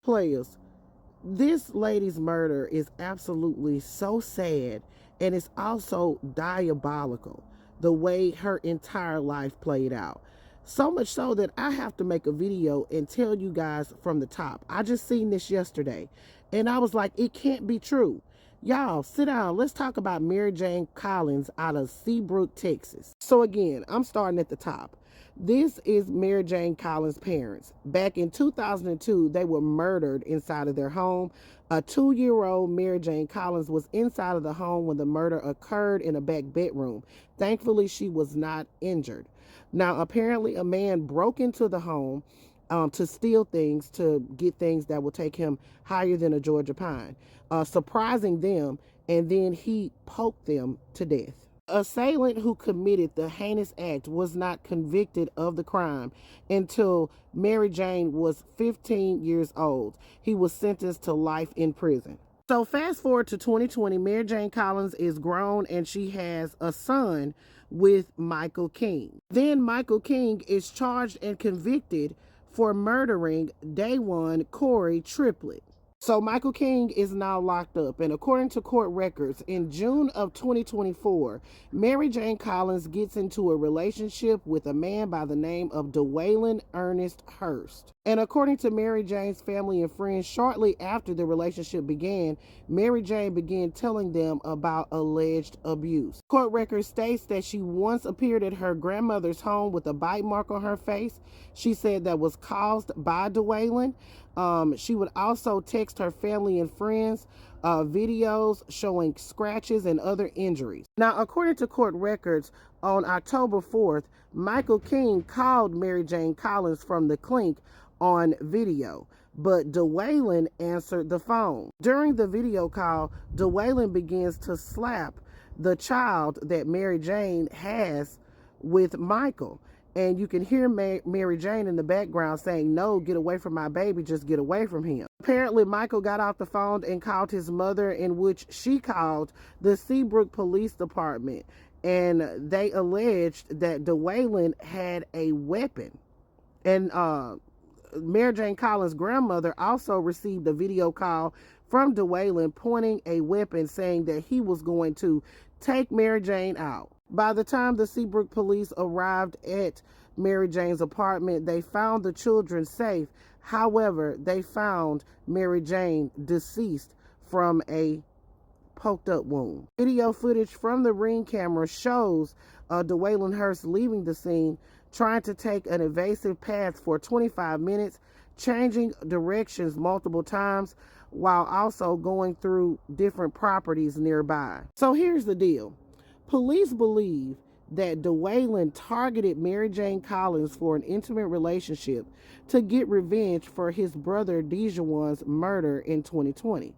Players, this lady's murder is absolutely so sad, and it's also diabolical the way her entire life played out. So much so that I have to make a video and tell you guys from the top. I just seen this yesterday, and I was like, it can't be true. Y'all, sit down. Let's talk about MaryJane Collins out of Seabrook, Texas. So again, I'm starting at the top. This is MaryJane Collins' parents. Back in 2002, they were murdered inside of their home. A 2-year-old MaryJane Collins was inside of the home when the murder occurred in a back bedroom. Thankfully, she was not injured. Now, apparently, a man broke into the home to steal things, to get things that will take him higher than a Georgia pine, surprising them, and then he poked them to death. Assailant who committed the heinous act was not convicted of the crime until MaryJane was 15 years old. He was sentenced to life in prison. So fast forward to 2020, MaryJane Collins is grown and she has a son with Michael King. Then Michael King is charged and convicted for murdering day one Corey Triplett. So Michael King is now locked up, and according to court records, in June of 2024, MaryJane Collins gets into a relationship with a man by the name of Dwaylen Ernest Hurst. And according to MaryJane's family and friends, shortly after the relationship began, MaryJane began telling them about alleged abuse. Court record states that she once appeared at her grandmother's home with a bite mark on her face. She said that was caused by Dwaylen. She would also text her family and friends videos showing scratches and other injuries. Now, according to court records, on October 4th, Michael King called MaryJane Collins from the clink on video, but Dwaylen answered the phone. During the video call, Dwaylen begins to slap the child that MaryJane has with Michael. And you can hear MaryJane in the background saying, "No, get away from my baby, just get away from him." Apparently, Michael got off the phone and called his mother, in which she called the Seabrook Police Department. And they alleged that Dwaylen had a weapon. And MaryJane Collins' grandmother also received a video call from Dwaylen pointing a weapon, saying that he was going to take MaryJane out. By the time the Seabrook police arrived at MaryJane's apartment, they found the children safe. However, they found MaryJane deceased from a poked up wound. Video footage from the Ring camera shows Dwaylen Hurst leaving the scene, trying to take an evasive path for 25 minutes, changing directions multiple times, while also going through different properties nearby. So here's the deal. Police believe that Dwaylen targeted MaryJane Collins for an intimate relationship to get revenge for his brother Dejuan's murder in 2020.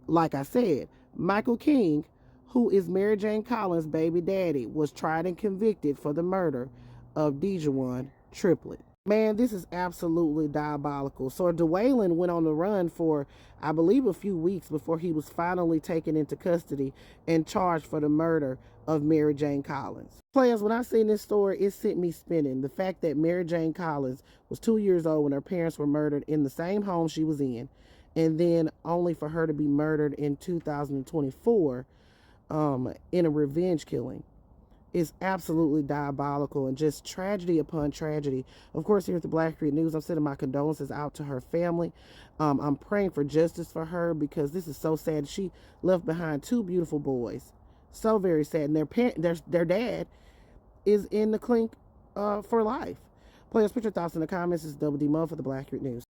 Like I said, Michael King, who is MaryJane Collins' baby daddy, was tried and convicted for the murder of Dejuan Triplett. Man, this is absolutely diabolical. So Dwaylen went on the run for, I believe, a few weeks before he was finally taken into custody and charged for the murder of MaryJane Collins. Players, when I seen this story, it sent me spinning. The fact that MaryJane Collins was 2 years old when her parents were murdered in the same home she was in, and then only for her to be murdered in 2024 in a revenge killing, is absolutely diabolical and just tragedy upon tragedy. Of course, here at the Black Street News, I'm sending my condolences out to her family. I'm praying for justice for her, because this is so sad. She left behind 2 beautiful boys. So very sad. And their dad is in the clink for life. Players, put your thoughts in the comments. It's Double D Mo for the Black Street News.